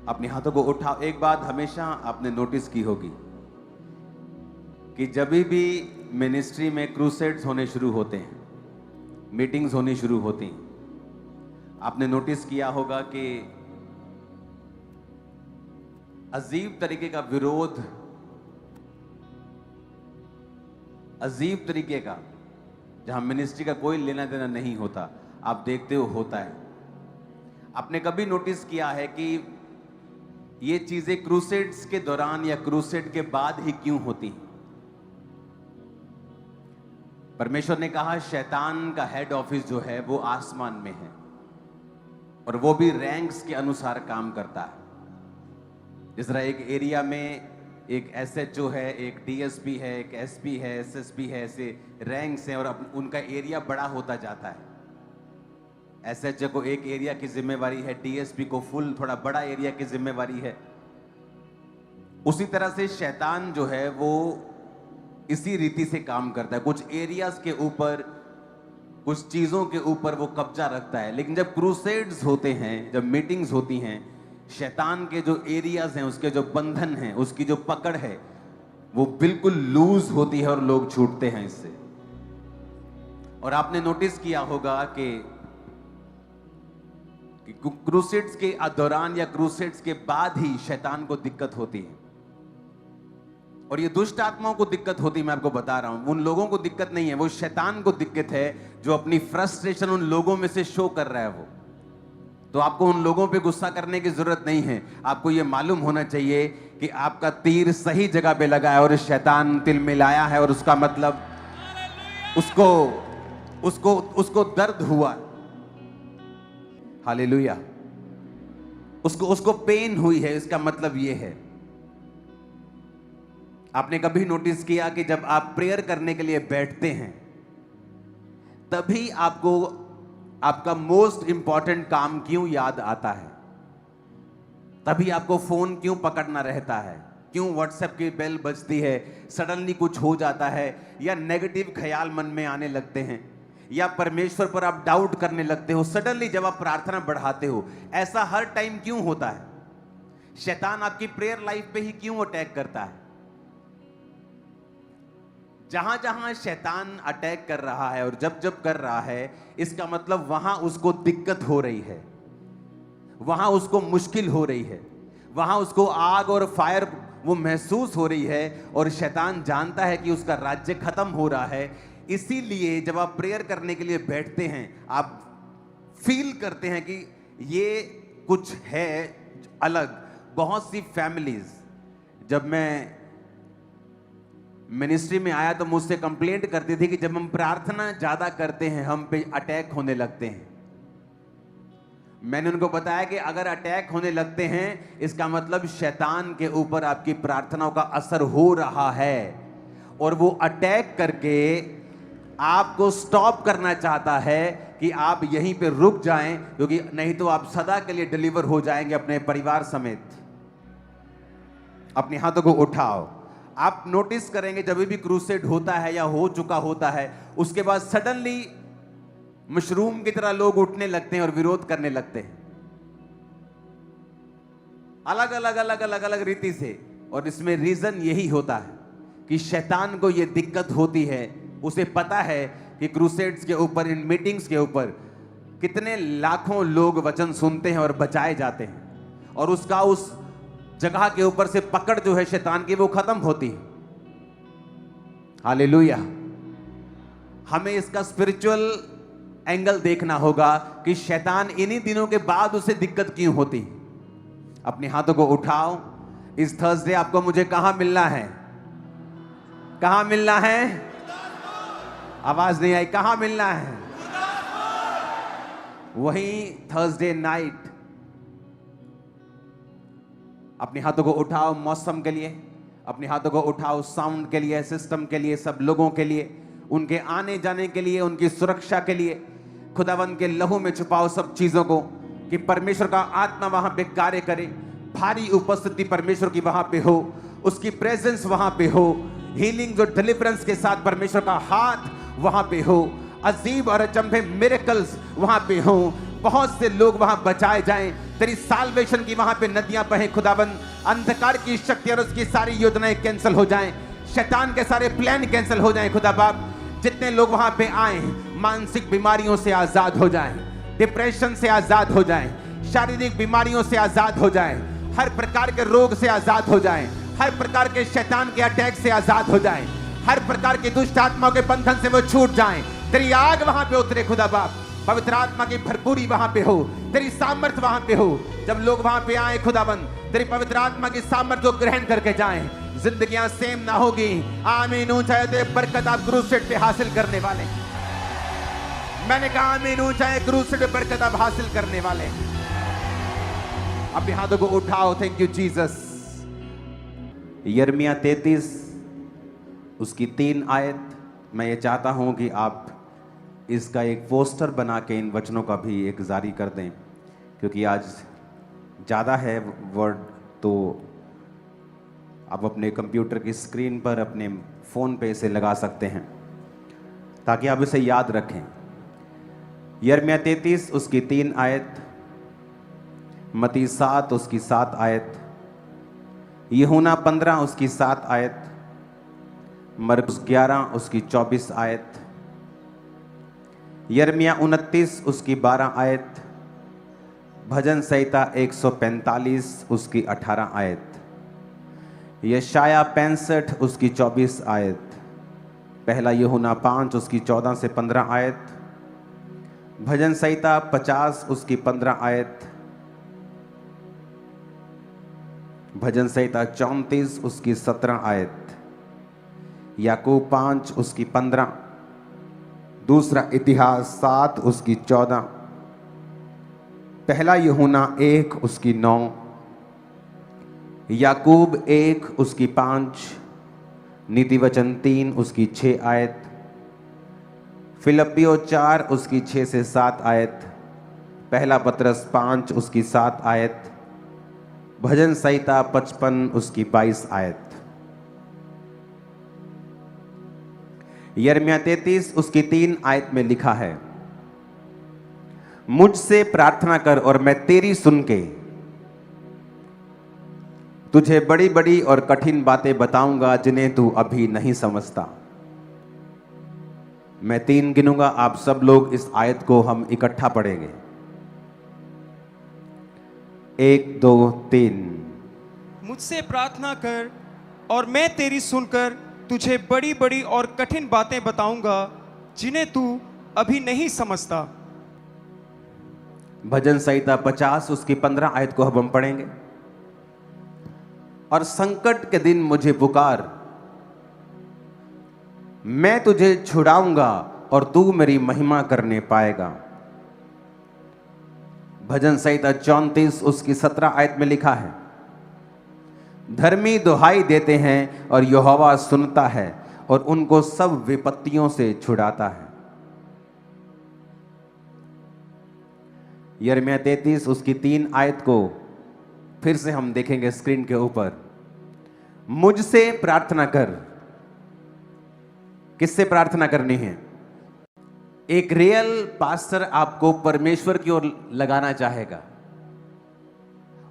अपने हाथों को उठाओ। एक बात हमेशा आपने नोटिस की होगी कि जब भी मिनिस्ट्री में क्रूसेड्स होने शुरू होते हैं, मीटिंग्स होनी शुरू होती हैं, आपने नोटिस किया होगा कि अजीब तरीके का विरोध, अजीब तरीके का, जहां मिनिस्ट्री का कोई लेना देना नहीं होता, आप देखते हो होता है। आपने कभी नोटिस किया है कि ये चीजें क्रूसेड्स के दौरान या क्रूसेड के बाद ही क्यों होती हैं? परमेश्वर ने कहा शैतान का हेड ऑफिस जो है वो आसमान में है और वो भी रैंक्स के अनुसार काम करता है। जिस तरह एक एरिया में एक एसएचओ है, एक डीएसपी है, एक एसपी है, एसएसपी है, ऐसे रैंक्स हैं और उनका एरिया बड़ा होता जाता है। एसएचओ को एक एरिया की जिम्मेवारी है, डीएसपी को फुल थोड़ा बड़ा एरिया की जिम्मेवारी है। उसी तरह से शैतान जो है वो इसी रीति से काम करता है, कुछ एरियाज के ऊपर, कुछ चीजों के ऊपर वो कब्जा रखता है। लेकिन जब क्रूसेड्स होते हैं, जब मीटिंग्स होती हैं, शैतान के जो एरियाज हैं, उसके जो बंधन हैं, उसकी जो पकड़ है वो बिल्कुल लूज होती है और लोग छूटते हैं इससे। और आपने नोटिस किया होगा कि क्रूसेड्स के दौरान या क्रूसेड्स के बाद ही शैतान को दिक्कत होती है। और ये दुष्ट आत्माओं को दिक्कत होती है, मैं आपको बता रहा हूं। उन लोगों को दिक्कत नहीं है, वो शैतान को दिक्कत है जो अपनी फ्रस्ट्रेशन उन लोगों में से शो कर रहा है वो। तो आपको उन लोगों पे गुस्सा करने की जरूरत नहीं है। आपको ये मालूम होना चाहिए कि आपका तीर सही जगह पे लगा है और शैतान तिलमिलाया है और उसका मतलब उसको उसको उसको दर्द हुआ। हालेलुया। उसको पेन हुई है, इसका मतलब ये है। आपने कभी नोटिस किया कि जब आप प्रेयर करने के लिए बैठते हैं तभी आपको आपका मोस्ट इंपॉर्टेंट काम क्यों याद आता है? तभी आपको फोन क्यों पकड़ना रहता है? क्यों व्हाट्सएप की बेल बजती है? सडनली कुछ हो जाता है या नेगेटिव ख्याल मन में आने लगते हैं या परमेश्वर पर आप डाउट करने लगते हो सडनली जब आप प्रार्थना बढ़ाते हो। ऐसा हर टाइम क्यों होता है? शैतान आपकी प्रेयर लाइफ पे ही क्यों अटैक करता है? जहां जहां शैतान अटैक कर रहा है और जब जब कर रहा है, इसका मतलब वहां उसको दिक्कत हो रही है, वहां उसको मुश्किल हो रही है, वहां उसको आग और फायर वो महसूस हो रही है और शैतान जानता है कि उसका राज्य खत्म हो रहा है। इसीलिए जब आप प्रेयर करने के लिए बैठते हैं, आप फील करते हैं कि ये कुछ है अलग। बहुत सी फैमिलीज, जब मैं मिनिस्ट्री में आया तो मुझसे कंप्लेंट करती थी कि जब हम प्रार्थना ज्यादा करते हैं हम पे अटैक होने लगते हैं। मैंने उनको बताया कि अगर अटैक होने लगते हैं इसका मतलब शैतान के ऊपर आपकी प्रार्थनाओं का असर हो रहा है और वो अटैक करके आपको स्टॉप करना चाहता है कि आप यहीं पे रुक जाएं, क्योंकि नहीं तो आप सदा के लिए डिलीवर हो जाएंगे अपने परिवार समेत। अपने हाथों को उठाओ। आप नोटिस करेंगे जब भी क्रूसेड होता है या हो चुका होता है, उसके बाद सडनली मशरूम की तरह लोग उठने लगते हैं और विरोध करने लगते हैं, अलग अलग अलग अलग अलग रीति से। और इसमें रीजन यही होता है कि शैतान को यह दिक्कत होती है। उसे पता है कि क्रूसेड्स के ऊपर, इन मीटिंग्स के ऊपर कितने लाखों लोग वचन सुनते हैं और बचाए जाते हैं, और उसका उस जगह के ऊपर से पकड़ जो है शैतान की वो खत्म होती है। हालेलुया। हमें इसका स्पिरिचुअल एंगल देखना होगा कि शैतान इन्हीं दिनों के बाद उसे दिक्कत क्यों होती है। अपने हाथों को उठाओ। इस थर्सडे आपको मुझे कहां मिलना है? कहां मिलना है? आवाज नहीं आई। कहां मिलना है? वहीं थर्सडे नाइट। अपने हाथों को उठाओ मौसम के लिए, अपने हाथों को उठाओ साउंड के लिए, सिस्टम के लिए, सब लोगों के लिए, उनके आने जाने के लिए, उनकी सुरक्षा के लिए। खुदावंद के लहू में छुपाओ सब चीजों को कि परमेश्वर का आत्मा वहां पे कार्य करे, भारी उपस्थिति परमेश्वर की वहां पे हो, उसकी प्रेजेंस वहां पे हो, हीलिंग और डिलीवरेंस के साथ परमेश्वर का हाथ वहां पे हो, अजीब और अचंभे मिरेकल्स वहां पे हो, बहुत से लोग वहां बचाए जाएं, तेरी साल्वेशन की वहां पे नदियां बहे खुदाबंद। अंधकार की शक्ति और उसकी सारी योजनाएं कैंसिल हो जाएं, शैतान के सारे प्लान कैंसिल हो जाएं खुदा बाप। जितने लोग वहां पे आए मानसिक बीमारियों से आजाद हो जाएं, डिप्रेशन से आजाद हो जाएं, शारीरिक बीमारियों से आजाद हो जाएं, हर प्रकार के रोग से आजाद हो जाएं, हर प्रकार के शैतान के अटैक से आजाद हो जाएं, हर प्रकार की दुष्ट आत्माओं के बंधन से वो छूट जाएं। तेरी आग वहां पे उतरे खुदा बाप, पवित्र आत्मा की भरपूरी वहां पे हो, तेरी सामर्थ वहां पे हो। जब लोग वहां पे आए खुदाबंद, तेरी पवित्र आत्मा की सामर्थ को ग्रहण करके जाएं, जिंदगियां सेम ना होगी। आमीन। ऊंचाई बरकत आप क्रूसेड पे हासिल करने वाले। मैंने कहा आमीन। ऊंचाई क्रूसेड पे बरकत आप हासिल करने वाले। अपने हाथों को उठाओ। Thank you Jesus. यिर्मयाह 33 उसकी 3 आयत, मैं ये चाहता हूं कि आप इसका एक पोस्टर बना के इन वचनों का भी एक जारी कर दें, क्योंकि आज ज़्यादा है वर्ड, तो आप अपने कंप्यूटर की स्क्रीन पर, अपने फ़ोन पे इसे लगा सकते हैं ताकि आप इसे याद रखें। यिर्मयाह 33 उसकी 3 आयत, मत्ती 7 उसकी 7 आयत, यूहन्ना 15 उसकी 7 आयत, मरकुस 11 उसकी 24 आयत, यिर्मयाह 29 उसकी 12 आयत, भजन संहिता 145 उसकी 18 आयत, यशाया 65 उसकी 24 आयत, पहला यूहन्ना 5 उसकी 14 से 15 आयत, भजन संहिता 50 उसकी 15 आयत, भजन संहिता 34 उसकी 17 आयत, याकूब 5 उसकी 15, दूसरा इतिहास 7 उसकी 14, पहला यूहन्ना 1 उसकी 9, याकूब 1 उसकी 5, नीति वचन 3 उसकी 6 आयत, फिलिप्पियों 4 उसकी 6 से 7 आयत, पहला पत्रस 5 उसकी 7 आयत, भजन संहिता 55 उसकी 22 आयत। यिर्मयाह 33 उसकी 3 आयत में लिखा है, मुझसे प्रार्थना कर और मैं तेरी सुन के तुझे बड़ी बड़ी और कठिन बातें बताऊंगा जिन्हें तू अभी नहीं समझता। मैं 3 गिनूंगा, आप सब लोग इस आयत को हम इकट्ठा पढ़ेंगे। 1 2 3। मुझसे प्रार्थना कर और मैं तेरी सुनकर तुझे बड़ी बड़ी और कठिन बातें बताऊंगा जिन्हें तू अभी नहीं समझता। भजन संहिता 50 उसकी 15 आयत को हम पढ़ेंगे। और संकट के दिन मुझे पुकार, मैं तुझे छुड़ाऊंगा और तू मेरी महिमा करने पाएगा। भजन संहिता 34 उसकी 17 आयत में लिखा है, धर्मी दुहाई देते हैं और यहोवा सुनता है और उनको सब विपत्तियों से छुड़ाता है। यिर्मयाह 33 उसकी 3 आयत को फिर से हम देखेंगे स्क्रीन के ऊपर। मुझसे प्रार्थना कर। किससे प्रार्थना करनी है? एक रियल पास्टर आपको परमेश्वर की ओर लगाना चाहेगा।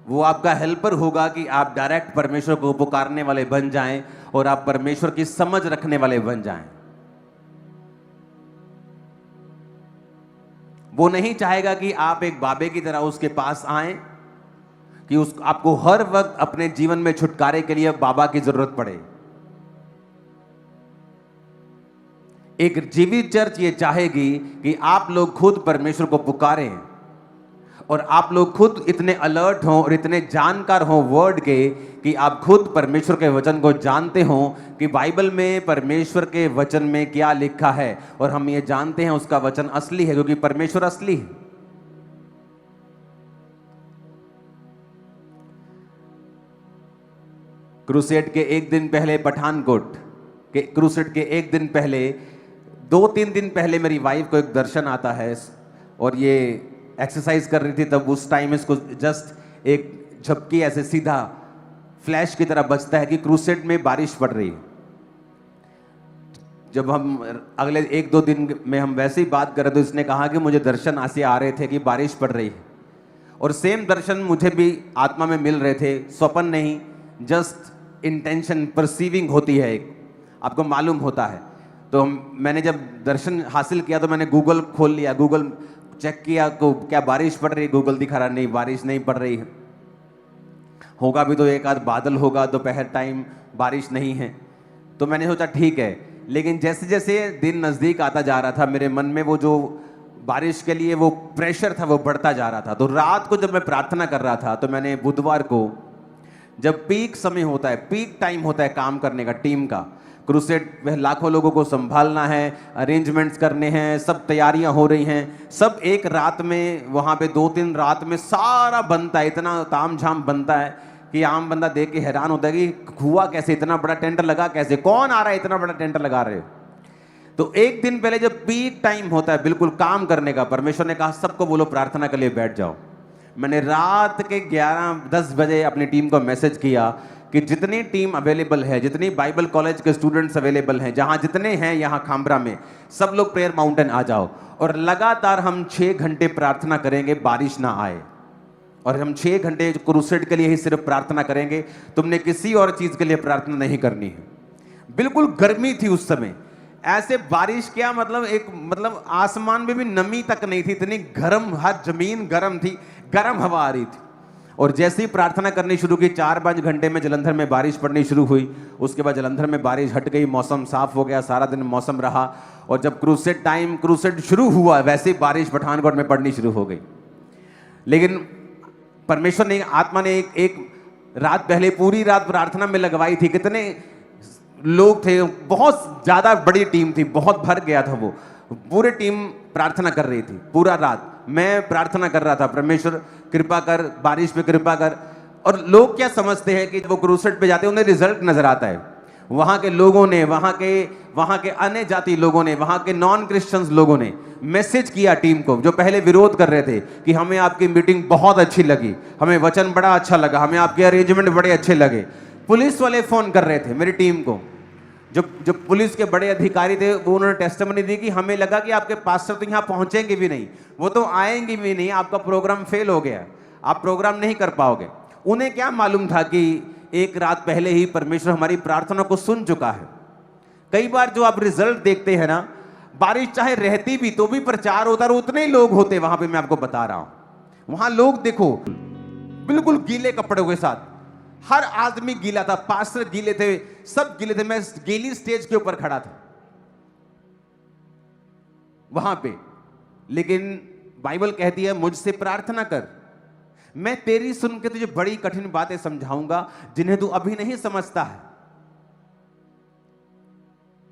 वो आपका हेल्पर होगा कि आप डायरेक्ट परमेश्वर को पुकारने वाले बन जाएं और आप परमेश्वर की समझ रखने वाले बन जाएं। वो नहीं चाहेगा कि आप एक बाबे की तरह उसके पास आएं, कि आपको हर वक्त अपने जीवन में छुटकारे के लिए बाबा की जरूरत पड़े। एक जीवित चर्च ये चाहेगी कि आप लोग खुद परमेश्वर को पुकारें और आप लोग खुद इतने अलर्ट हों और इतने जानकार हों वर्ड के कि आप खुद परमेश्वर के वचन को जानते हों कि बाइबल में परमेश्वर के वचन में क्या लिखा है, और हम ये जानते हैं उसका वचन असली है क्योंकि परमेश्वर असली है। क्रूसेड के एक दिन पहले, पठानकोट के क्रूसेड के एक दिन पहले, 2-3 दिन पहले मेरी वाइफ को एक दर्शन आता है और ये एक्सरसाइज कर रही थी। तब उस टाइम इसको जस्ट एक झपकी ऐसे सीधा फ्लैश की तरह बजता है कि क्रूसेड में बारिश पड़ रही है। जब हम अगले 1-2 दिन में हम वैसे ही बात कर रहे तो इसने कहा कि मुझे दर्शन ऐसे आ रहे थे कि बारिश पड़ रही है। और सेम दर्शन मुझे भी आत्मा में मिल रहे थे, स्वप्न नहीं, जस्ट इंटेंशन परसीविंग होती है एक, आपको मालूम होता है। तो मैंने जब दर्शन हासिल किया तो मैंने गूगल खोल लिया, गूगल चेक किया तो क्या बारिश पड़ रही है, गूगल दिखा रहा नहीं बारिश नहीं पड़ रही है, होगा भी तो एक आध बादल होगा, दोपहर टाइम बारिश नहीं है। तो मैंने सोचा ठीक है, लेकिन जैसे जैसे दिन नज़दीक आता जा रहा था मेरे मन में वो जो बारिश के लिए वो प्रेशर था वो बढ़ता जा रहा था। तो रात को जब मैं प्रार्थना कर रहा था तो मैंने बुधवार को, जब पीक समय होता है, पीक टाइम होता है काम करने का टीम का, क्रूसेड में लाखों लोगों को संभालना है, अरेंजमेंट्स करने हैं, सब तैयारियां हो रही हैं, सब एक रात में वहाँ पे 2-3 रात में सारा बनता है, इतना तामझाम बनता है कि आम बंदा देख के हैरान होता है कि हुआ कैसे, इतना बड़ा टेंट लगा कैसे, कौन आ रहा है इतना बड़ा टेंट लगा रहे हो। तो एक दिन पहले जब पीक टाइम होता है बिल्कुल काम करने का, परमेश्वर ने कहा सबको बोलो प्रार्थना के लिए बैठ जाओ। मैंने रात के 11-10 बजे अपनी टीम को मैसेज किया कि जितनी टीम अवेलेबल है, जितनी बाइबल कॉलेज के स्टूडेंट्स अवेलेबल हैं, जहां जितने हैं यहाँ खामरा में, सब लोग प्रेयर माउंटेन आ जाओ और लगातार हम 6 घंटे प्रार्थना करेंगे, बारिश ना आए। और हम 6 घंटे क्रूसेड के लिए ही सिर्फ प्रार्थना करेंगे, तुमने किसी और चीज के लिए प्रार्थना नहीं करनी है। बिल्कुल गर्मी थी उस समय, ऐसे बारिश क्या मतलब आसमान में भी नमी तक नहीं थी, इतनी गर्म, हर जमीन गर्म थी, गर्म हवा आ रही थी। और जैसे ही प्रार्थना करनी शुरू की 4-5 घंटे में जलंधर में बारिश पड़नी शुरू हुई। उसके बाद जलंधर में बारिश हट गई, मौसम साफ हो गया, सारा दिन मौसम रहा। और जब क्रूसेड शुरू हुआ वैसे ही बारिश पठानकोट में पड़नी शुरू हो गई। लेकिन परमेश्वर ने, आत्मा ने एक रात पहले पूरी रात प्रार्थना में लगवाई थी। कितने लोग थे, बहुत ज्यादा बड़ी टीम थी, बहुत भर गया था वो, पूरी टीम प्रार्थना कर रही थी पूरा रात। मैं प्रार्थना कर रहा था, परमेश्वर कृपा कर, बारिश पे कृपा कर। और लोग क्या समझते हैं कि वो क्रूसेड पे जाते हैं उन्हें रिजल्ट नजर आता है। वहां के लोगों ने, वहां के अन्य जाति लोगों ने, वहां के नॉन क्रिश्चियंस लोगों ने मैसेज किया टीम को, जो पहले विरोध कर रहे थे कि हमें आपकी मीटिंग बहुत अच्छी लगी, हमें वचन बड़ा अच्छा लगा, हमें आपके अरेंजमेंट बड़े अच्छे लगे। पुलिस वाले फोन कर रहे थे मेरी टीम को, जो पुलिस के बड़े अधिकारी थे, वो उन्होंने टेस्टिमनी दी कि हमें लगा कि आपके पास्टर तो यहाँ पहुंचेंगे भी नहीं, वो तो आएंगे भी नहीं, आपका प्रोग्राम फेल हो गया, आप प्रोग्राम नहीं कर पाओगे। उन्हें क्या मालूम था कि एक रात पहले ही परमेश्वर हमारी प्रार्थना को सुन चुका है। कई बार जो आप रिजल्ट देखते हैं ना, बारिश चाहे रहती भी तो भी प्रचार होता और उतने ही लोग होते वहां पे। मैं आपको बता रहा हूं, वहां लोग देखो बिल्कुल गीले कपड़ों के साथ, हर आदमी गीला था, पास्टर गीले थे, सब गीले थे। मैं गीली स्टेज के ऊपर खड़ा था वहां पे। लेकिन बाइबल कहती है मुझसे प्रार्थना कर, मैं तेरी सुन के तुझे बड़ी कठिन बातें समझाऊंगा जिन्हें तू अभी नहीं समझता है।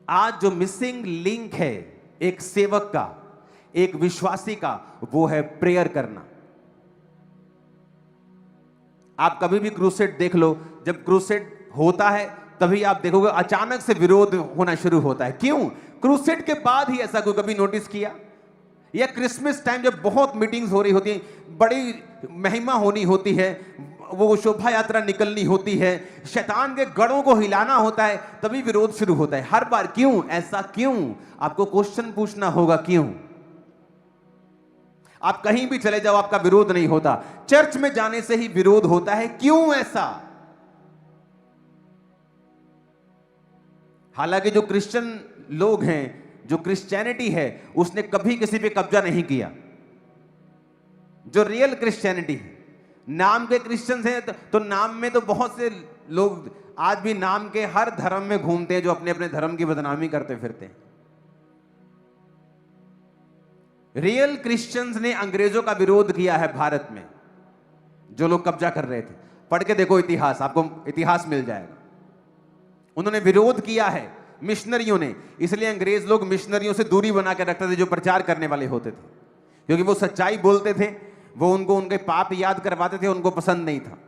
आज जो मिसिंग लिंक है एक सेवक का, एक विश्वासी का, वो है प्रेयर करना। आप कभी भी क्रूसेड देख लो, जब क्रूसेड होता है तभी आप देखोगे अचानक से विरोध होना शुरू होता है। क्यों? क्रूसेड के बाद ही ऐसा कोई कभी नोटिस किया? या क्रिसमस टाइम जब बहुत मीटिंग्स हो रही होती हैं, बड़ी महिमा होनी होती है, वो शोभा यात्रा निकलनी होती है, शैतान के गढ़ों को हिलाना होता है, तभी विरोध शुरू होता है हर बार। क्यों? ऐसा क्यों? आपको क्वेश्चन पूछना होगा क्यों। आप कहीं भी चले जाओ आपका विरोध नहीं होता, चर्च में जाने से ही विरोध होता है। क्यों ऐसा? हालांकि जो क्रिश्चियन लोग हैं, जो क्रिश्चियनिटी है, उसने कभी किसी पे कब्जा नहीं किया। जो रियल क्रिश्चियनिटी है, नाम के क्रिश्चियंस हैं तो नाम में तो बहुत से लोग आज भी नाम के हर धर्म में घूमते हैं, जो अपने अपने धर्म की बदनामी करते फिरते हैं। रियल क्रिश्चियंस ने अंग्रेजों का विरोध किया है भारत में, जो लोग कब्जा कर रहे थे। पढ़ के देखो इतिहास, आपको इतिहास मिल जाएगा। उन्होंने विरोध किया है मिशनरियों ने, इसलिए अंग्रेज लोग मिशनरियों से दूरी बना के रखते थे जो प्रचार करने वाले होते थे, क्योंकि वो सच्चाई बोलते थे, वो उनको उनके पाप याद करवाते थे, उनको पसंद नहीं था।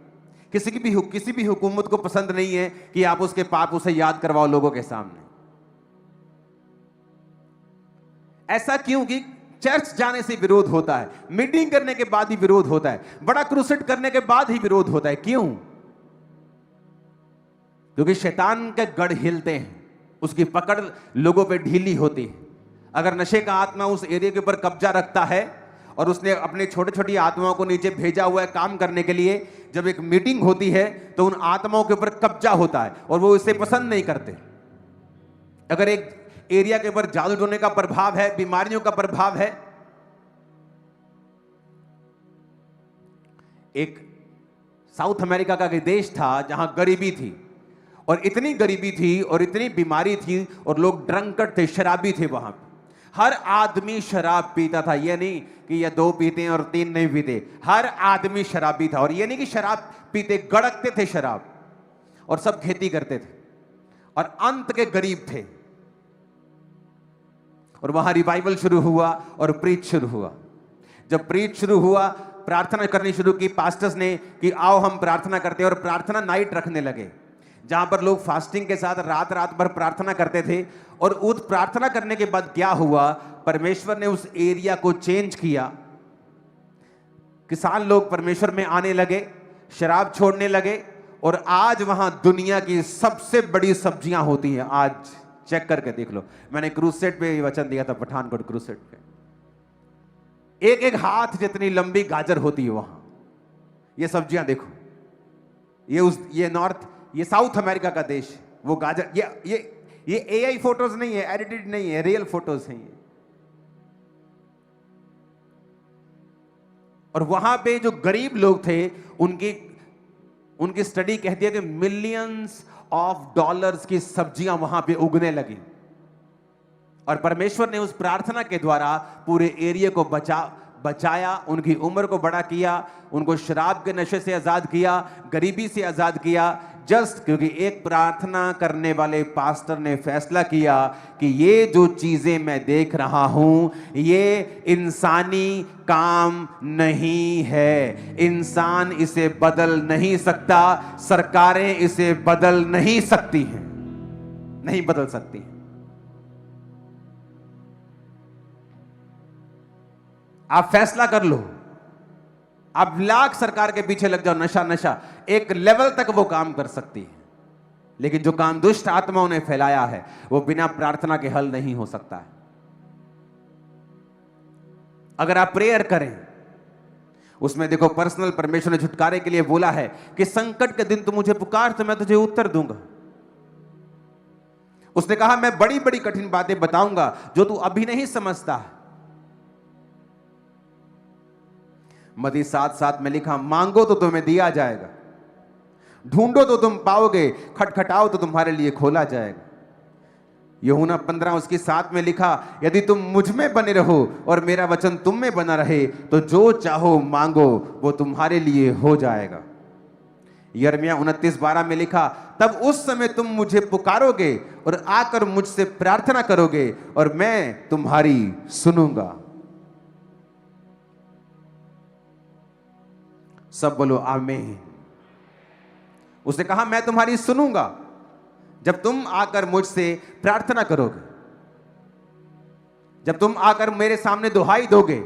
किसी भी हुकूमत को पसंद नहीं है कि आप उसके पाप उसे याद करवाओ लोगों के सामने। ऐसा क्यों? कि चर्च जाने से विरोध होता है, मीटिंग करने के बाद ही विरोध होता है, बड़ा क्रूसेड करने के बाद ही विरोध होता है। क्यों? क्योंकि शैतान के गढ़ हिलते हैं, उसकी पकड़ लोगों पे ढीली होती है। अगर नशे का आत्मा उस एरिया के ऊपर कब्जा रखता है और उसने अपने छोटे छोटी आत्माओं को नीचे भेजा हुआ है काम करने के लिए। जब एक मीटिंग होती है तो उन आत्माओं के ऊपर कब्जा होता है और वो इसे पसंद नहीं करते। अगर एक एरिया के ऊपर जादू टोने का प्रभाव है, बीमारियों का प्रभाव है, एक साउथ अमेरिका का देश था जहां गरीबी थी, और इतनी गरीबी थी और इतनी बीमारी थी और लोग ड्रंकर्ड थे, शराबी थे। वहां हर आदमी शराब पीता था। यह नहीं कि ये 2 पीते हैं और 3 नहीं पीते, हर आदमी शराबी था। और यह नहीं कि शराब पीते, गड़कते थे शराब, और सब खेती करते थे और अंत के गरीब थे। और वहां रिवाइवल शुरू हुआ और प्रीच शुरू हुआ। जब प्रीच शुरू हुआ, प्रार्थना करनी शुरू की पास्टर्स ने कि आओ हम प्रार्थना करते हैं, और प्रार्थना नाइट रखने लगे जहां पर लोग फास्टिंग के साथ रात रात भर प्रार्थना करते थे। और उस प्रार्थना करने के बाद क्या हुआ, परमेश्वर ने उस एरिया को चेंज किया। किसान लोग परमेश्वर में आने लगे, शराब छोड़ने लगे, और आज वहां दुनिया की सबसे बड़ी सब्जियां होती हैं। आज चेक करके देख लो, मैंने क्रूसेट पे वचन दिया था, पठानकोट क्रूसेट पे। एक एक हाथ जितनी लंबी गाजर होती है वहां। ये सब्जियां देखो, ये नॉर्थ, ये साउथ अमेरिका का देश, वो गाजर, ये एआई फोटोज नहीं है, एडिटेड नहीं है, रियल फोटोज हैं ये। और वहां पे जो गरीब लोग थे, उनकी स्टडी कहती है कि मिलियंस ऑफ डॉलर्स की सब्जियां वहां पे उगने लगी। और परमेश्वर ने उस प्रार्थना के द्वारा पूरे एरिया को बचाया, उनकी उम्र को बड़ा किया, उनको शराब के नशे से आजाद किया, गरीबी से आजाद किया। जस्ट क्योंकि एक प्रार्थना करने वाले पास्टर ने फैसला किया कि ये जो चीजें मैं देख रहा हूं, ये इंसानी काम नहीं है, इंसान इसे बदल नहीं सकता, सरकारें इसे बदल नहीं सकती हैं, नहीं बदल सकती हैं। आप फैसला कर लो, आप लाख सरकार के पीछे लग जाओ, नशा एक लेवल तक वो काम कर सकती है, लेकिन जो काम दुष्ट आत्माओं ने फैलाया है वो बिना प्रार्थना के हल नहीं हो सकता है। अगर आप प्रेयर करें, उसमें देखो पर्सनल परमेश्वर ने छुटकारे के लिए बोला है कि संकट के दिन तू मुझे पुकार तो मैं तुझे उत्तर दूंगा। उसने कहा मैं बड़ी बड़ी कठिन बातें बताऊंगा जो तू अभी नहीं समझता। मत्ती 7:7 में लिखा, मांगो तो तुम्हें दिया जाएगा, ढूंढो तो तुम पाओगे, खटखटाओ तो तुम्हारे लिए खोला जाएगा। यूहन्ना 15:7 में लिखा, यदि तुम मुझ में बने रहो और मेरा वचन तुम में बना रहे तो जो चाहो मांगो वो तुम्हारे लिए हो जाएगा। यिर्मयाह 29:12 में लिखा, तब उस समय तुम मुझे पुकारोगे और आकर मुझसे प्रार्थना करोगे और मैं तुम्हारी सुनूंगा। सब बोलो आमीन। उसने कहा मैं तुम्हारी सुनूंगा जब तुम आकर मुझसे प्रार्थना करोगे, जब तुम आकर मेरे सामने दुहाई दोगे,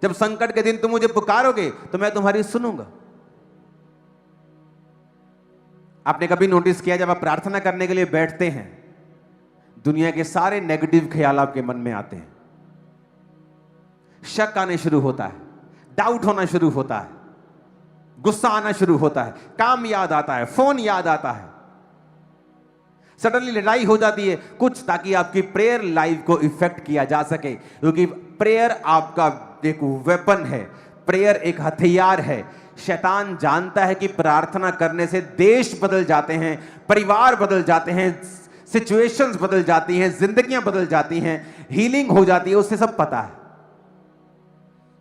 जब संकट के दिन तुम मुझे पुकारोगे तो मैं तुम्हारी सुनूंगा। आपने कभी नोटिस किया जब आप प्रार्थना करने के लिए बैठते हैं, दुनिया के सारे नेगेटिव ख्याल आपके मन में आते हैं, शक आने शुरू होता है, डाउट होना शुरू होता है, गुस्सा आना शुरू होता है, काम याद आता है, फोन याद आता है, सडनली लड़ाई हो जाती है कुछ, ताकि आपकी प्रेयर लाइफ को इफेक्ट किया जा सके। क्योंकि प्रेयर आपका एक वेपन है, प्रेयर एक हथियार है। शैतान जानता है कि प्रार्थना करने से देश बदल जाते हैं, परिवार बदल जाते हैं, सिचुएशंस बदल जाती हैं, जिंदगियां बदल जाती हैं, हीलिंग हो जाती है, उसे सब पता है।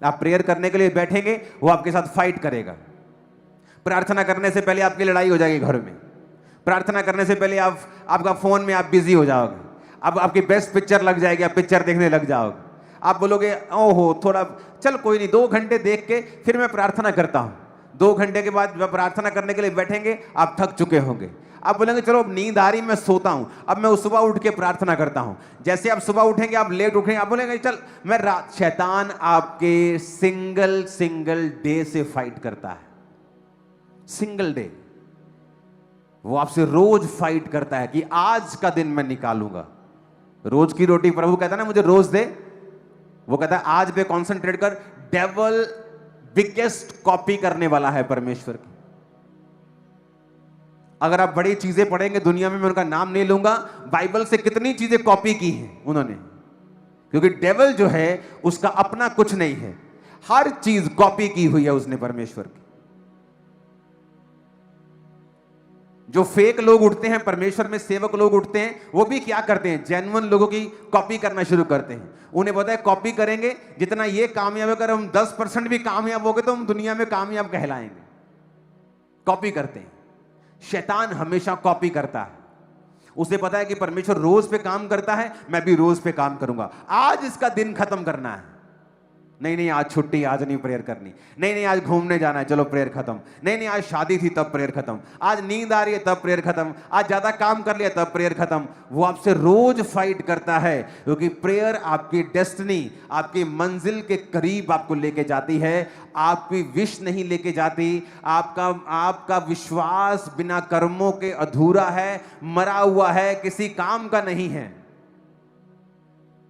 आप प्रेयर करने के लिए बैठेंगे, वो आपके साथ फाइट करेगा। प्रार्थना करने से पहले आपकी लड़ाई हो जाएगी घर में, प्रार्थना करने से पहले आपका फोन में आप बिजी हो जाओगे, अब आपकी बेस्ट पिक्चर लग जाएगी, आप पिक्चर देखने लग जाओगे, आप बोलोगे ओहो थोड़ा चल कोई नहीं 2 घंटे देख के फिर मैं प्रार्थना करता हूं। 2 घंटे के बाद जब प्रार्थना करने के लिए बैठेंगे आप थक चुके होंगे, आप बोलेंगे चलो अब नींद आ रही मैं सोता हूं, अब मैं सुबह उठ के प्रार्थना करता हूं। जैसे आप सुबह उठेंगे आप लेट उठेंगे, आप बोलेंगे चल मैं रात। शैतान आपके सिंगल डे से फाइट करता है, सिंगल डे। वो आपसे रोज फाइट करता है कि आज का दिन मैं निकालूंगा। रोज की रोटी प्रभु कहता है ना मुझे रोज दे, वो कहता है आज पे कॉन्सेंट्रेट कर, डेविल बिगेस्ट कॉपी करने वाला है परमेश्वर की। अगर आप बड़ी चीजें पढ़ेंगे दुनिया में, मैं उनका नाम नहीं लूंगा, बाइबल से कितनी चीजें कॉपी की हैं उन्होंने, क्योंकि डेविल जो है उसका अपना कुछ नहीं है, हर चीज कॉपी की हुई है उसने परमेश्वर की। जो फेक लोग उठते हैं, परमेश्वर में सेवक लोग उठते हैं, वो भी क्या करते हैं, जेन्युइन लोगों की कॉपी करना शुरू करते हैं। उन्हें पता है कॉपी करेंगे, जितना ये कामयाब है, अगर हम 10% भी कामयाब हो गए तो हम दुनिया में कामयाब कहलाएंगे। कॉपी करते हैं। शैतान हमेशा कॉपी करता है। उसे पता है कि परमेश्वर रोज पे काम करता है, मैं भी रोज पे काम करूंगा। आज इसका दिन खत्म करना है, नहीं आज छुट्टी, आज नहीं प्रेयर करनी, नहीं आज घूमने जाना है, चलो प्रेयर खत्म, नहीं आज शादी थी तब प्रेयर खत्म, आज नींद आ रही है तब प्रेयर खत्म, आज ज्यादा काम कर लिया तब प्रेयर खत्म। वो आपसे रोज फाइट करता है, क्योंकि प्रेयर आपकी डेस्टिनी, आपकी मंजिल के करीब आपको लेके जाती है, आपकी विश नहीं लेके जाती। आपका विश्वास बिना कर्मों के अधूरा है, मरा हुआ है, किसी काम का नहीं है।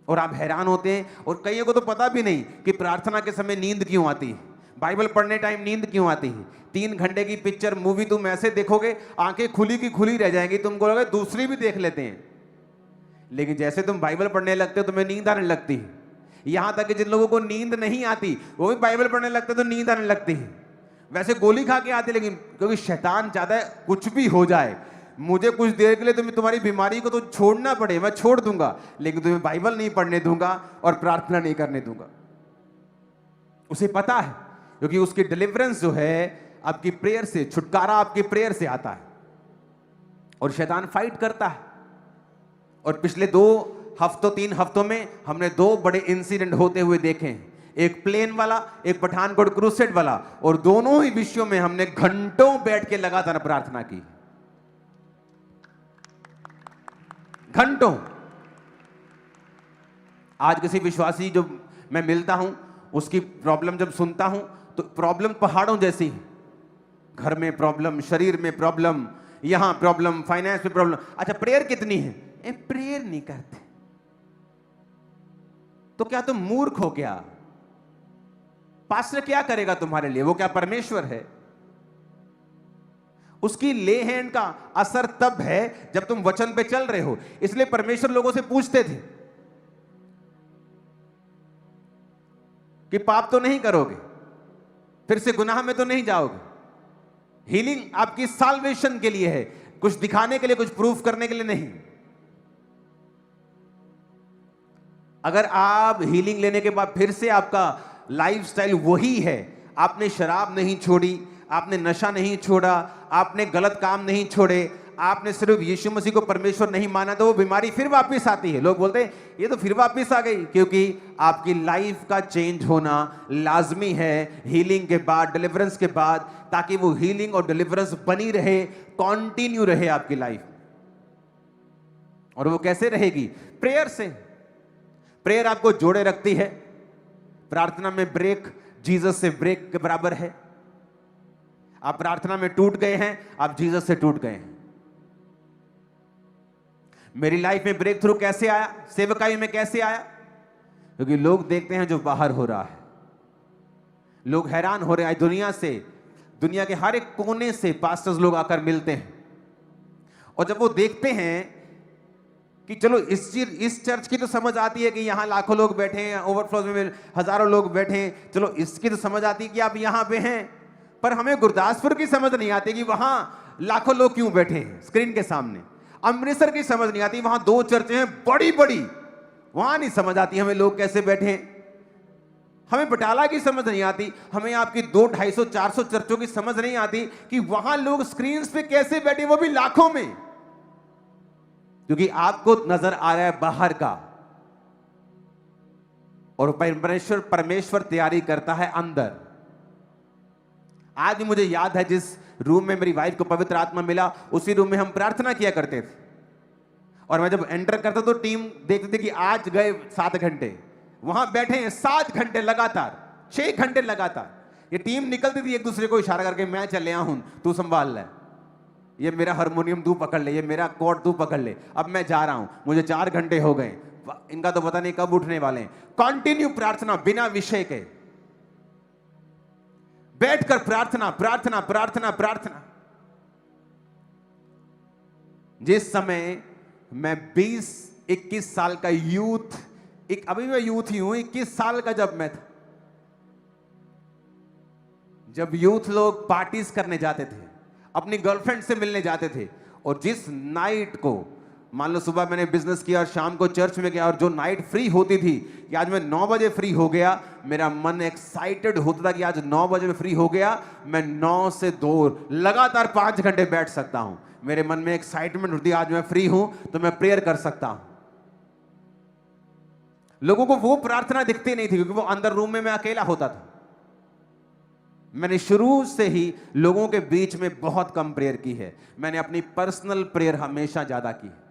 और आप हैरान होते हैं, और कईयों को तो पता भी नहीं कि प्रार्थना के समय नींद क्यों आती है, बाइबल पढ़ने टाइम नींद क्यों आती है। 3 घंटे की पिक्चर मूवी तुम ऐसे देखोगे, आंखें खुली की खुली रह जाएंगी, तुमको लगेगा दूसरी भी देख लेते हैं, लेकिन जैसे तुम बाइबल पढ़ने लगते हो तुम्हें नींद आने लगती है। यहां तक कि जिन लोगों को नींद नहीं आती वो भी बाइबल पढ़ने लगते तो नींद आने लगती है। वैसे गोली खा के आती, लेकिन क्योंकि शैतान चाहता है कुछ भी हो जाए, मुझे कुछ देर के लिए तुम्हारी बीमारी को तो छोड़ना पड़े, मैं छोड़ दूंगा, लेकिन तुम्हें बाइबल नहीं पढ़ने दूंगा और प्रार्थना नहीं करने दूंगा। उसे पता है, क्योंकि उसकी डिलीवरेंस जो है आपकी प्रेयर से, छुटकारा आपकी प्रेयर से आता है। और शैतान फाइट करता है। और पिछले 3 हफ्तों में हमने 2 बड़े इंसिडेंट होते हुए देखे हैं, एक प्लेन वाला, एक पठानकोट क्रूसेड वाला, और दोनों ही विषयों में हमने घंटों बैठ के लगातार प्रार्थना की, घंटों। आज किसी विश्वासी जो मैं मिलता हूं, उसकी प्रॉब्लम जब सुनता हूं तो प्रॉब्लम पहाड़ों जैसी है। घर में प्रॉब्लम, शरीर में प्रॉब्लम, यहां प्रॉब्लम, फाइनेंस में प्रॉब्लम। अच्छा, प्रेयर कितनी है? प्रेयर नहीं करते तो क्या तुम मूर्ख हो क्या? पास्टर क्या करेगा तुम्हारे लिए? वो क्या परमेश्वर है? उसकी ले हैंड का असर तब है जब तुम वचन पे चल रहे हो। इसलिए परमेश्वर लोगों से पूछते थे कि पाप तो नहीं करोगे, फिर से गुनाह में तो नहीं जाओगे। हीलिंग आपकी साल्वेशन के लिए है, कुछ दिखाने के लिए, कुछ प्रूफ करने के लिए नहीं। अगर आप हीलिंग लेने के बाद फिर से आपका लाइफस्टाइल वही है, आपने शराब नहीं छोड़ी, आपने नशा नहीं छोड़ा, आपने गलत काम नहीं छोड़े, आपने सिर्फ यीशु मसीह को परमेश्वर नहीं माना, तो वो बीमारी फिर वापस आती है। लोग बोलते हैं ये तो फिर वापस आ गई, क्योंकि आपकी लाइफ का चेंज होना लाजमी है हीलिंग के बाद, डिलीवरेंस के बाद, ताकि वो हीलिंग और डिलीवरेंस बनी रहे, कंटिन्यू रहे आपकी लाइफ। और वो कैसे रहेगी? प्रेयर से। प्रेयर आपको जोड़े रखती है। प्रार्थना में ब्रेक जीसस से ब्रेक के बराबर है। आप प्रार्थना में टूट गए हैं, आप जीसस से टूट गए हैं। मेरी लाइफ में ब्रेक थ्रू कैसे आया, सेवकाई में कैसे आया? क्योंकि लोग देखते हैं जो बाहर हो रहा है, लोग हैरान हो रहे हैं। दुनिया से, दुनिया के हर एक कोने से पास्टर्स लोग आकर मिलते हैं, और जब वो देखते हैं कि चलो इस चर्च की तो समझ आती है कि यहां लाखों लोग बैठे हैं, ओवरफ्लो में हजारों लोग बैठे हैं, चलो इसकी तो समझ आती है कि आप यहां पे हैं, पर हमें गुरदासपुर की समझ नहीं आती कि वहां लाखों लोग क्यों बैठे हैं स्क्रीन के सामने। अमृतसर की समझ नहीं आती, वहां 2 चर्चें हैं बड़ी बड़ी, वहां नहीं समझ आती हमें लोग कैसे बैठे हैं। हमें बटाला की समझ नहीं आती, हमें आपकी 200, 250, 400 चर्चों की समझ नहीं आती कि वहां लोग स्क्रीन पे कैसे बैठे, वो भी लाखों में, क्योंकि आपको नजर आ रहा है बाहर का, और परमेश्वर तैयारी करता है अंदर। आज भी मुझे याद है जिस रूम में मेरी वाइफ को पवित्र आत्मा मिला, उसी रूम में हम प्रार्थना किया करते थे, और मैं जब एंटर करता तो टीम देखते थे कि आज गए 7 घंटे, वहां बैठे हैं 7 घंटे लगातार, 6 घंटे लगातार। ये टीम निकलती थी एक दूसरे को इशारा करके, मैं चले हूं, तू संभाल ले, ये मेरा हारमोनियम तू पकड़ ले, ये मेरा कॉर्ड तू पकड़ ले, अब मैं जा रहा हूं, मुझे 4 घंटे हो गए, इनका तो पता नहीं कब उठने वाले हैं। कंटिन्यू प्रार्थना बिना विषय के। बैठकर प्रार्थना प्रार्थना प्रार्थना प्रार्थना। जिस समय मैं 20-21 साल का यूथ, अभी मैं यूथ ही हूं, 21 साल का जब मैं था, जब यूथ लोग पार्टीज करने जाते थे, अपनी गर्लफ्रेंड से मिलने जाते थे, और जिस नाइट को, मान लो सुबह मैंने बिजनेस किया और शाम को चर्च में गया, और जो नाइट फ्री होती थी कि आज मैं 9 बजे फ्री हो गया, मेरा मन एक्साइटेड होता था कि आज 9 बजे में फ्री हो गया, मैं 9 से 2 लगातार 5 घंटे बैठ सकता हूं। मेरे मन में एक्साइटमेंट होती है, आज मैं फ्री हूं तो मैं प्रेयर कर सकता हूं। लोगों को वो प्रार्थना दिखती नहीं थी, क्योंकि वो अंदर रूम में मैं अकेला होता था। मैंने शुरू से ही लोगों के बीच में बहुत कम प्रेयर की है। मैंने अपनी पर्सनल प्रेयर हमेशा ज्यादा की है।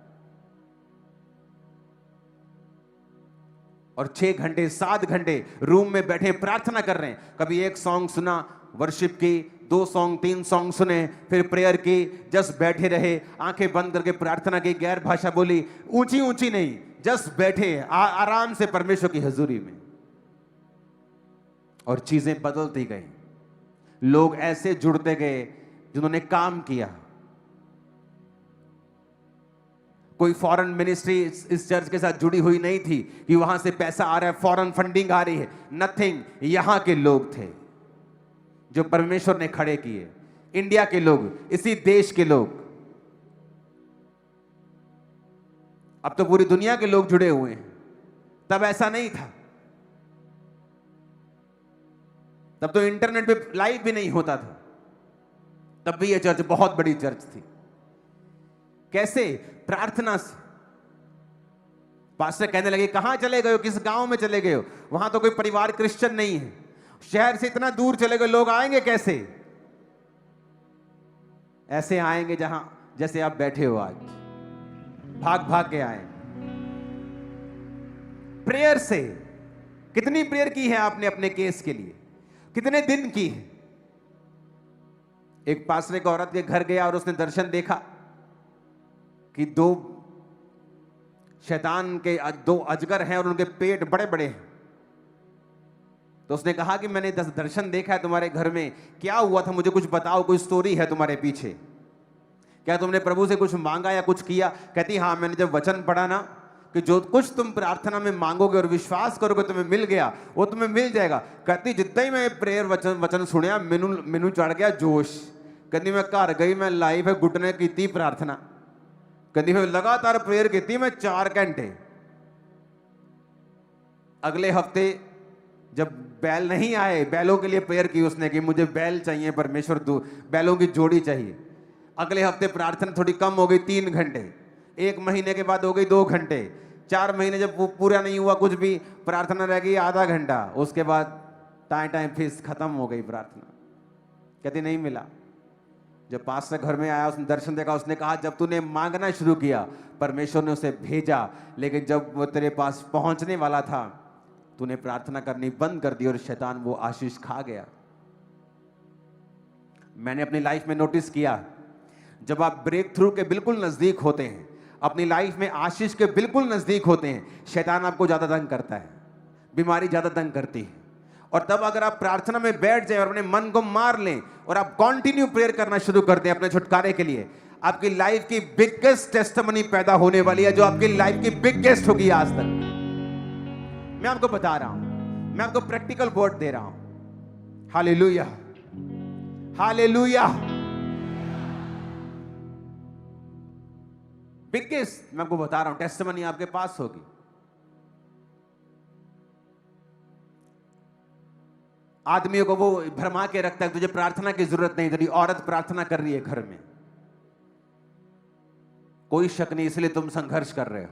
और 6 घंटे 7 घंटे रूम में बैठे प्रार्थना कर रहे हैं। कभी एक सॉन्ग सुना, वर्शिप की, 2 सॉन्ग 3 सॉन्ग सुने, फिर प्रेयर की, जस्ट बैठे रहे, आंखें बंद करके प्रार्थना की, गैर भाषा बोली, ऊंची ऊंची नहीं, जस्ट बैठे आराम से परमेश्वर की हजूरी में। और चीजें बदलती गई। लोग ऐसे जुड़ते गए जिन्होंने काम किया। कोई फॉरेन मिनिस्ट्री इस चर्च के साथ जुड़ी हुई नहीं थी कि वहां से पैसा आ रहा है, फॉरेन फंडिंग आ रही है, नथिंग। यहां के लोग थे जो परमेश्वर ने खड़े किए, इंडिया के लोग, इसी देश के लोग। अब तो पूरी दुनिया के लोग जुड़े हुए हैं, तब ऐसा नहीं था। तब तो इंटरनेट पे लाइव भी नहीं होता था, तब भी यह चर्च बहुत बड़ी चर्च थी। कैसे? प्रार्थना से। पास्टर कहने लगे, कहां चले गए हो, किस गांव में चले गए हो, वहां तो कोई परिवार क्रिश्चियन नहीं है, शहर से इतना दूर चले गए, लोग आएंगे कैसे? ऐसे आएंगे जहां जैसे आप बैठे हो आज, भाग भाग के आए। प्रेयर से। कितनी प्रेयर की है आपने अपने केस के लिए? कितने दिन की है? एक पास्टर एक औरत के घर गया और उसने दर्शन देखा कि 2 शैतान के 2 अजगर हैं और उनके पेट बड़े बड़े हैं। तो उसने कहा कि मैंने दर्शन देखा है तुम्हारे घर में, क्या हुआ था, मुझे कुछ बताओ, कोई स्टोरी है तुम्हारे पीछे, क्या तुमने प्रभु से कुछ मांगा या कुछ किया? कहती हाँ, मैंने जब वचन पढ़ा ना कि जो कुछ तुम प्रार्थना में मांगोगे और विश्वास करोगे तुम्हें मिल गया, वो तुम्हें मिल जाएगा। कहती जितना ही मैं प्रेयर वचन सुनिया, मैनू चढ़ गया जोश। कहती मैं घर गई, मैं लाइव है घुटने की प्रार्थना। कहती मैं लगातार प्रेयर की, मैं 4 घंटे। अगले हफ्ते जब बैल नहीं आए, बैलों के लिए प्रेयर की उसने कि मुझे बैल चाहिए परमेश्वर, बैलों की जोड़ी चाहिए। अगले हफ्ते प्रार्थना थोड़ी कम हो गई, 3 घंटे। 1 महीने के बाद हो गई 2 घंटे। 4 महीने जब वो पूरा नहीं हुआ कुछ भी, प्रार्थना रह गई आधा घंटा। उसके बाद टाइम फीस खत्म हो गई प्रार्थना। कहती नहीं मिला। जब पास्टर घर में आया, उसने दर्शन देखा, उसने कहा जब तूने मांगना शुरू किया परमेश्वर ने उसे भेजा, लेकिन जब वो तेरे पास पहुंचने वाला था तूने प्रार्थना करनी बंद कर दी और शैतान वो आशीष खा गया। मैंने अपनी लाइफ में नोटिस किया, जब आप ब्रेक थ्रू के बिल्कुल नजदीक होते हैं, अपनी लाइफ में आशीष के बिल्कुल नजदीक होते हैं, शैतान आपको ज्यादा तंग करता है, बीमारी ज्यादा तंग करती है। और तब अगर आप प्रार्थना में बैठ जाए और अपने मन को मार लें और आप कंटिन्यू प्रेयर करना शुरू कर दें अपने छुटकारे के लिए, आपकी लाइफ की बिगेस्ट टेस्टिमनी पैदा होने वाली है, जो आपकी लाइफ की बिगेस्ट होगी आज तक। मैं आपको बता रहा हूं, मैं आपको प्रैक्टिकल वर्ड दे रहा हूं। Hallelujah, hallelujah. बिगेस्ट मैं आपको बता रहा हूं टेस्टिमनी आपके पास होगी। आदमियों को वो भरमा के रखता है, तुझे प्रार्थना की जरूरत नहीं, तेरी औरत प्रार्थना कर रही है घर में, कोई शक नहीं, इसलिए तुम संघर्ष कर रहे हो।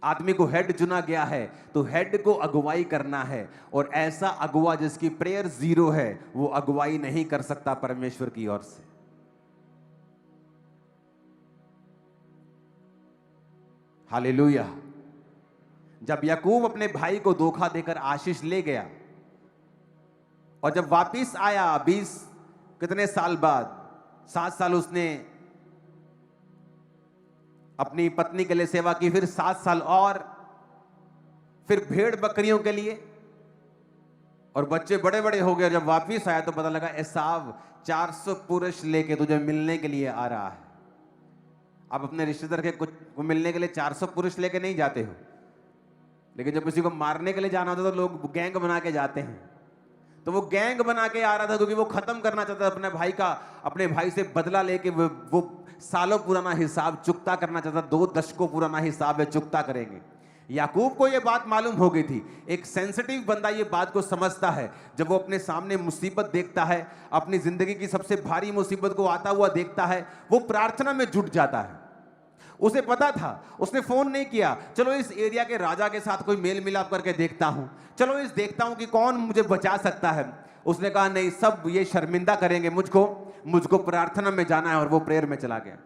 आदमी को हेड चुना गया है तो हेड को अगुवाई करना है, और ऐसा अगुवा जिसकी प्रेयर 0 है वो अगुवाई नहीं कर सकता परमेश्वर की ओर से। हालेलुया। जब याकूब अपने भाई को धोखा देकर आशीष ले गया और जब वापिस आया 20 कितने साल बाद, 7 साल उसने अपनी पत्नी के लिए सेवा की, फिर 7 साल और, फिर भेड़ बकरियों के लिए, और बच्चे बड़े बड़े हो गए। जब वापिस आया तो पता लगा एसाव 400 पुरुष लेके तुझे मिलने के लिए आ रहा है। आप अपने रिश्तेदार के कुछ को मिलने के लिए 400 पुरुष लेके नहीं जाते हो, लेकिन जब किसी को मारने के लिए जाना होता तो लोग गैंग बना के जाते हैं। तो वो गैंग बना के आ रहा था क्योंकि वो खत्म करना चाहता था अपने भाई से बदला लेके वो सालों पुराना हिसाब चुकता करना चाहता। 2 दशकों पुराना हिसाब है, चुकता करेंगे। याकूब को ये बात मालूम हो गई थी। एक सेंसिटिव बंदा ये बात को समझता है। जब वो अपने सामने मुसीबत देखता है, अपनी जिंदगी की सबसे भारी मुसीबत को आता हुआ देखता है, वो प्रार्थना में जुट जाता है। उसे पता था, उसने फोन नहीं किया, चलो इस एरिया के राजा के साथ कोई मेल मिलाप करके देखता हूं, चलो देखता हूं कि कौन मुझे बचा सकता है। उसने कहा नहीं, सब ये शर्मिंदा करेंगे मुझको प्रार्थना में जाना है। और वो प्रेयर में चला गया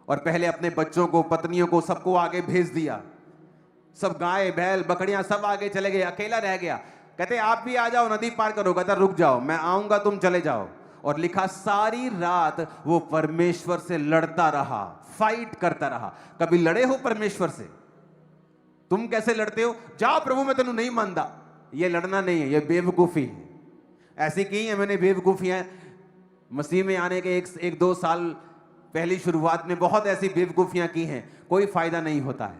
और पहले अपने बच्चों को, पत्नियों को, सबको आगे भेज दिया। सब गाय बैल बकरियां सब आगे चले गए, अकेला रह गया। कहते आप भी आ जाओ, नदी पार करो। कहता रुक जाओ, मैं आऊंगा, तुम चले जाओ। और लिखा सारी रात वो परमेश्वर से लड़ता रहा, फाइट करता रहा। कभी लड़े हो परमेश्वर से? तुम कैसे लड़ते हो? जाओ प्रभु मैं तेनू नहीं मानता। ये लड़ना नहीं है, ये बेवकूफी है। ऐसी की है मैंने बेवकूफियां मसीह में आने के 1-2 साल पहली शुरुआत में बहुत ऐसी बेवकूफियां की हैं, कोई फायदा नहीं होता है।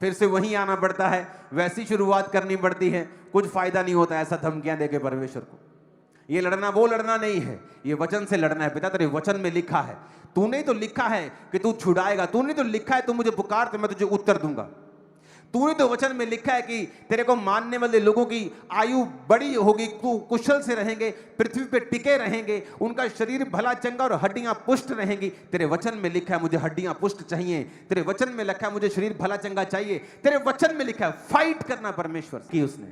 फिर से वहीं आना पड़ता है, वैसी शुरुआत करनी पड़ती है, कुछ फायदा नहीं होता। ऐसा धमकियां देके परमेश्वर को। ये लड़ना वो लड़ना नहीं है, ये वचन से लड़ना है। पिता तेरे वचन में लिखा है, तूने तो लिखा है कि तू छुड़ाएगा, तूने तो लिखा है तू मुझे पुकार तो मैं तुझे उत्तर दूंगा। तूने तो वचन में लिखा है कि तेरे को मानने वाले लोगों की आयु बड़ी होगी, कुशल से रहेंगे, पृथ्वी पे टिके रहेंगे, उनका शरीर भला चंगा और हड्डियां पुष्ट रहेंगी। तेरे वचन में लिखा है मुझे हड्डियां पुष्ट चाहिए, तेरे वचन में लिखा है मुझे शरीर भला चंगा चाहिए। तेरे वचन में लिखा है फाइट करना परमेश्वर की उसने।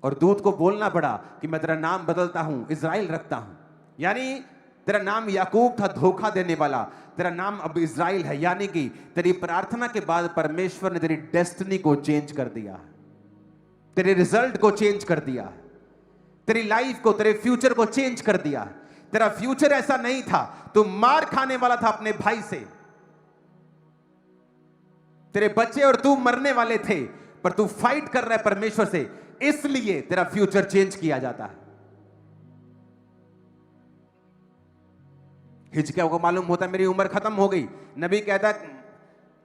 और दूत को बोलना पड़ा कि मैं तेरा नाम बदलता हूं, इज़राइल रखता हूं। यानी तेरा नाम याकूब था, धोखा देने वाला, तेरा नाम अब इज़राइल है। यानी कि तेरी प्रार्थना के बाद परमेश्वर ने तेरी डेस्टिनी को चेंज कर दिया, तेरे रिजल्ट को चेंज कर दिया, तेरी लाइफ को, तेरे फ्यूचर को चेंज कर दिया। तेरा फ्यूचर ऐसा नहीं था, तू मार खाने वाला था अपने भाई से, तेरे बच्चे और तू मरने वाले थे, पर तू फाइट कर रहा है परमेश्वर से, इसलिए तेरा फ्यूचर चेंज किया जाता है। हिजकिय्याह को मालूम होता है मेरी उम्र खत्म हो गई। नबी कहता है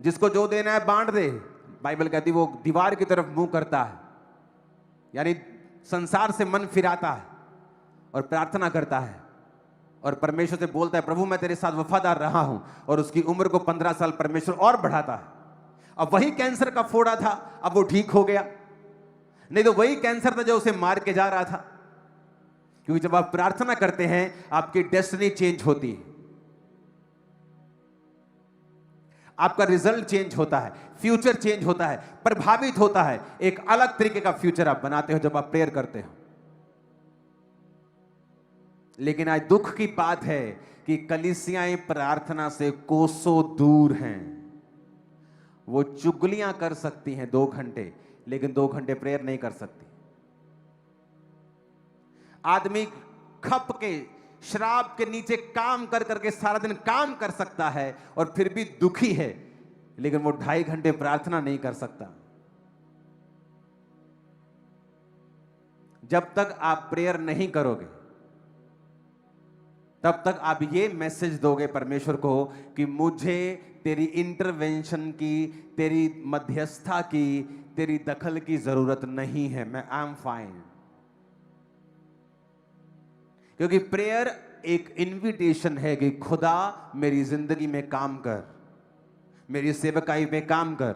जिसको जो देना है बांट दे। बाइबल कहती वो दीवार की तरफ मुंह करता है, यानी संसार से मन फिराता है और प्रार्थना करता है और परमेश्वर से बोलता है प्रभु मैं तेरे साथ वफादार रहा हूं। और उसकी उम्र को 15 साल परमेश्वर और बढ़ाता है। अब वही कैंसर का फोड़ा था, अब वो ठीक हो गया, नहीं तो वही कैंसर था जो उसे मार के जा रहा था। क्योंकि जब आप प्रार्थना करते हैं आपकी डेस्टिनी चेंज होती है, आपका रिजल्ट चेंज होता है, फ्यूचर चेंज होता है, प्रभावित होता है। एक अलग तरीके का फ्यूचर आप बनाते हो जब आप प्रेयर करते हो। लेकिन आज दुख की बात है कि कलीसियाएं प्रार्थना से कोसों दूर हैं। वो चुगलियां कर सकती हैं 2 घंटे, लेकिन 2 घंटे प्रेयर नहीं कर सकती। आदमी खप के शराब के नीचे काम कर करके सारा दिन काम कर सकता है और फिर भी दुखी है, लेकिन वो 2.5 घंटे प्रार्थना नहीं कर सकता। जब तक आप प्रेयर नहीं करोगे तब तक आप ये मैसेज दोगे परमेश्वर को कि मुझे तेरी इंटरवेंशन की, तेरी मध्यस्थता की, तेरी दखल की जरूरत नहीं है, मैं आई एम फाइन। क्योंकि प्रेयर एक इनविटेशन है कि खुदा मेरी जिंदगी में काम कर, मेरी सेवकाई में काम कर,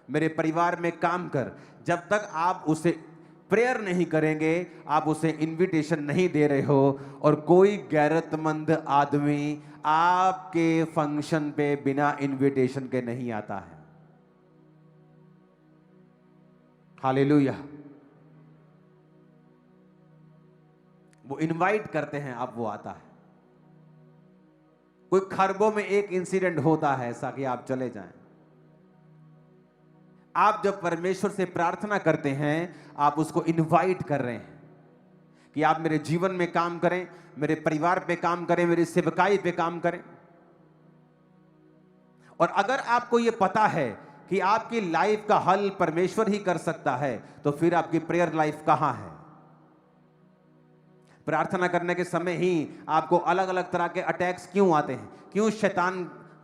मेरे परिवार में काम कर। जब तक आप उसे प्रेयर नहीं करेंगे आप उसे इनविटेशन नहीं दे रहे हो। और कोई गैरतमंद आदमी आपके फंक्शन पे बिना इनविटेशन के नहीं आता है। हालेलुया। वो इनवाइट करते हैं, अब वो आता है। कोई खरबों में एक इंसिडेंट होता है ऐसा कि आप चले जाएं। आप जब परमेश्वर से प्रार्थना करते हैं आप उसको इनवाइट कर रहे हैं कि आप मेरे जीवन में काम करें, मेरे परिवार पे काम करें, मेरी सेवकाई पे काम करें। और अगर आपको यह पता है कि आपकी लाइफ का हल परमेश्वर ही कर सकता है, तो फिर आपकी प्रेयर लाइफ कहां है? प्रार्थना करने के समय ही आपको अलग अलग तरह के अटैक्स क्यों आते हैं? क्यों शैतान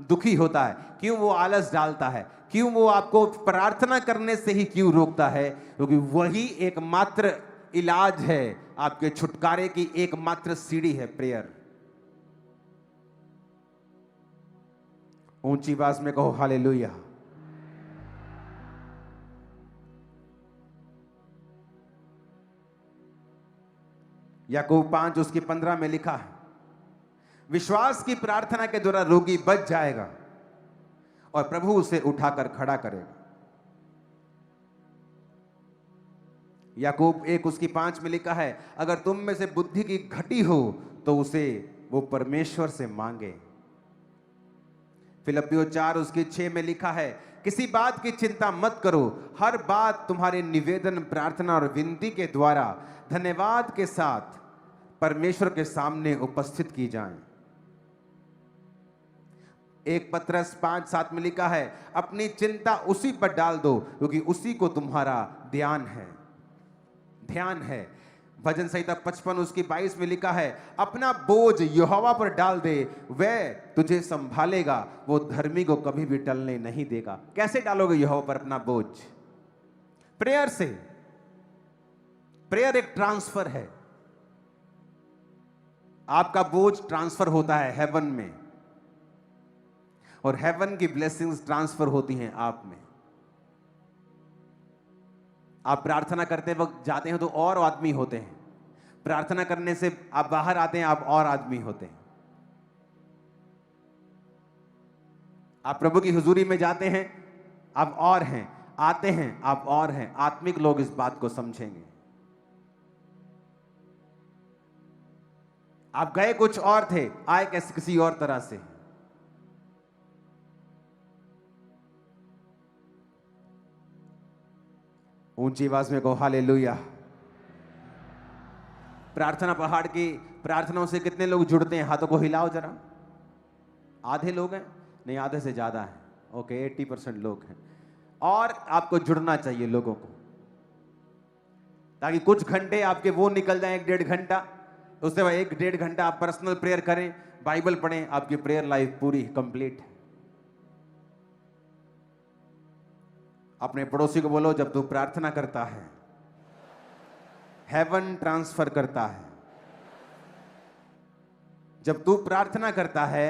दुखी होता है? क्यों वो आलस डालता है? क्यों वो आपको प्रार्थना करने से ही क्यों रोकता है? क्योंकि वही एकमात्र इलाज है, आपके छुटकारे की एकमात्र सीढ़ी है प्रेयर। ऊंची आवाज में कहो हालेलुया। याकूब 5 उसकी 15 में लिखा है, विश्वास की प्रार्थना के द्वारा रोगी बच जाएगा और प्रभु उसे उठाकर खड़ा करेगा। याकूब 1 उसकी 5 में लिखा है, अगर तुम में से बुद्धि की घटी हो तो उसे वो परमेश्वर से मांगे। फिलिप्पियों 4 उसकी 6 में लिखा है, किसी बात की चिंता मत करो, हर बात तुम्हारे निवेदन, प्रार्थना और विनती के द्वारा धन्यवाद के साथ परमेश्वर के सामने उपस्थित की जाए। 1 पत्रस 5:7 में लिखा है, अपनी चिंता उसी पर डाल दो क्योंकि उसी को तुम्हारा ध्यान है। भजन संहिता 55 उसकी 22 में लिखा है, अपना बोझ यहोवा पर डाल दे, वह तुझे संभालेगा, वो धर्मी को कभी भी टलने नहीं देगा। कैसे डालोगे यहोवा पर अपना बोझ? प्रेयर से। प्रेयर एक ट्रांसफर है। आपका बोझ ट्रांसफर होता है हेवन में, और हेवन की ब्लेसिंग्स ट्रांसफर होती हैं आप में। आप प्रार्थना करते वक्त जाते हैं तो और आदमी होते हैं, प्रार्थना करने से आप बाहर आते हैं, आप और आदमी होते हैं। आप प्रभु की हुजूरी में जाते हैं, आप और हैं, आते हैं, आप और हैं। आत्मिक लोग इस बात को समझेंगे। आप गए कुछ और थे, आए कैसे किसी और तरह से। ऊंची आवाज में कहो हालेलुया। प्रार्थना पहाड़ की प्रार्थनाओं से कितने लोग जुड़ते हैं? हाथों को हिलाओ जरा। आधे लोग हैं? नहीं, आधे से ज्यादा है। ओके, 80% लोग हैं। और आपको जुड़ना चाहिए लोगों को, ताकि कुछ घंटे आपके वो निकल जाए, 1-1.5 घंटा। उसके बाद 1-1.5 घंटा आप पर्सनल प्रेयर करें, बाइबल पढ़ें, आपकी प्रेयर लाइफ पूरी कंप्लीट है। अपने पड़ोसी को बोलो, जब तू प्रार्थना करता है हेवन ट्रांसफर करता है। जब तू प्रार्थना करता है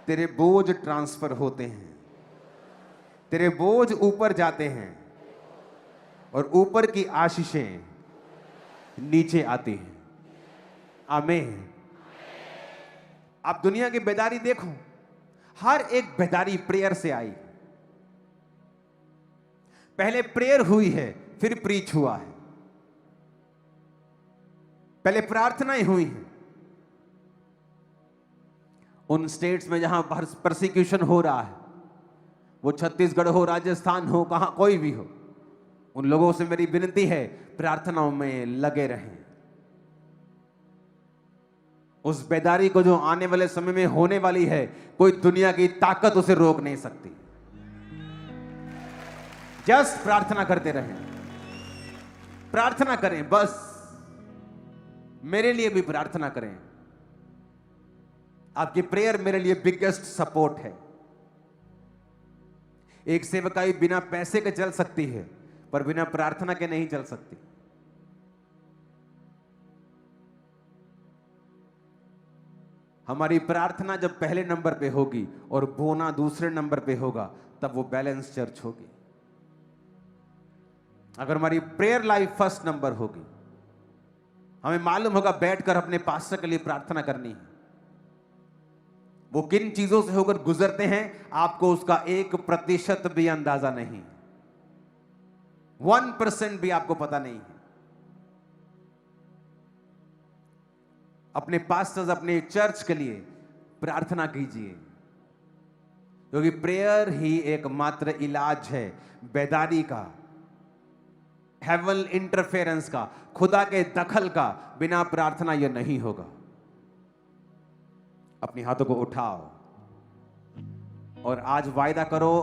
तेरे बोझ ट्रांसफर होते हैं, तेरे बोझ ऊपर जाते हैं और ऊपर की आशीषें नीचे आती हैं। आमीन। आप दुनिया की बेदारी देखो, हर एक बेदारी प्रेयर से आई। पहले प्रेयर हुई है, फिर प्रीच हुआ है। पहले प्रार्थनाएं हुई हैं। उन स्टेट्स में जहां परसिक्यूशन हो रहा है, वो छत्तीसगढ़ हो, राजस्थान हो, कहां कोई भी हो, उन लोगों से मेरी विनती है, प्रार्थनाओं में लगे रहें। उस बेदारी को जो आने वाले समय में होने वाली है, कोई दुनिया की ताकत उसे रोक नहीं सकती। जस्ट प्रार्थना करते रहें, प्रार्थना करें, बस मेरे लिए भी प्रार्थना करें। आपकी प्रेयर मेरे लिए बिगेस्ट सपोर्ट है। एक सेवकाई बिना पैसे के चल सकती है, पर बिना प्रार्थना के नहीं चल सकती। हमारी प्रार्थना जब पहले नंबर पे होगी और बोना दूसरे नंबर पे होगा, तब वो बैलेंस चर्च होगी। अगर हमारी प्रेयर लाइफ फर्स्ट नंबर होगी, हमें मालूम होगा बैठकर अपने पास्टर के लिए प्रार्थना करनी है, वो किन चीजों से होकर गुजरते हैं, आपको उसका 1% भी अंदाजा नहीं, 1% भी आपको पता नहीं है। अपने पास्टर्स, अपने चर्च के लिए प्रार्थना कीजिए, क्योंकि प्रेयर ही एकमात्र इलाज है बेदारी का, हेवन इंटरफेरेंस का, खुदा के दखल का। बिना प्रार्थना यह नहीं होगा। अपने हाथों को उठाओ और आज वायदा करो,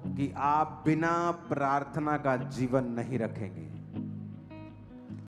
कि आप बिना प्रार्थना का जीवन नहीं रखेंगे।